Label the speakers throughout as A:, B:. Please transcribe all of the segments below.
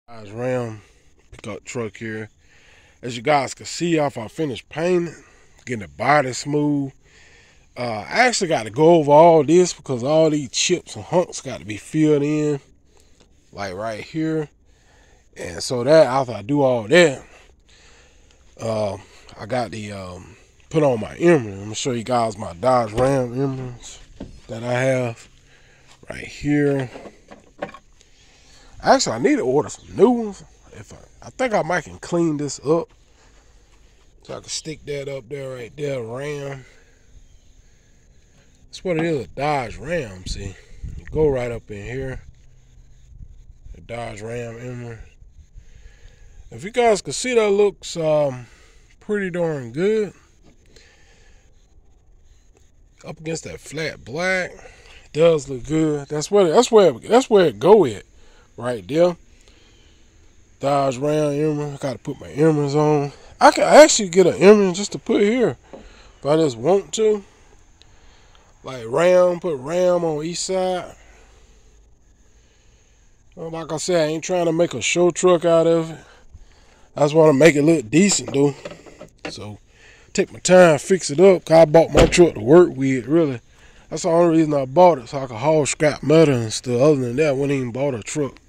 A: Guys, Ram pickup truck here. As you guys can see off I finished painting, getting the body smooth. I actually got to go over all this because all these chips and hunks got to be filled in, like right here. And so that after I do all that, I got the put on my emblems. I'm gonna show you guys my Dodge Ram emblems that I have right here. Actually, I need to order some new ones. I think I might can clean this up so I can stick that up there right there. Ram. That's what it is, a Dodge Ram. See, you go right up in here. The Dodge Ram emblem. If you guys can see, that looks pretty darn good. Up against that flat black, it does look good. That's where it go at, right there. Dodge Ram emblem. I gotta put my emblems on. I can actually get an emblem just to put here if I just want to. Like Ram, put Ram on each side. Well, like I said, I ain't trying to make a show truck out of it. I just want to make it look decent, though. So, take my time, fix it up. Cause I bought my truck to work with, really. That's the only reason I bought it, so I could haul scrap metal and stuff. Other than that, I wouldn't even bought a truck.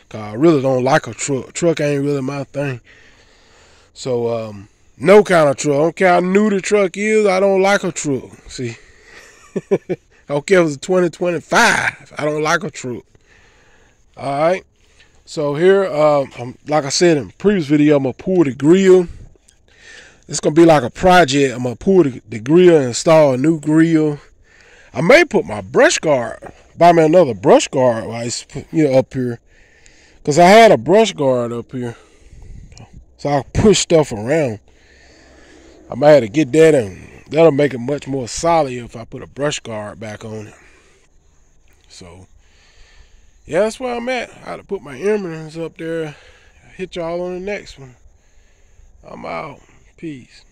A: Cause I really don't like a truck. Truck ain't really my thing. So, no kind of truck. I don't care how new the truck is, I don't like a truck. See? I don't care if it's a 2025. I don't like a truck. Alright. So here, like I said in the previous video, I'm going to pull the grill. It's going to be like a project. I'm going to pull the grill and install a new grill. I may put my brush guard, buy me another brush guard while it's, up here. Because I had a brush guard up here. So I push stuff around. I might have to get that, and that'll make it much more solid if I put a brush guard back on it. So, yeah, that's where I'm at. I had to put my emblems up there. Hit y'all on the next one. I'm out. Peace.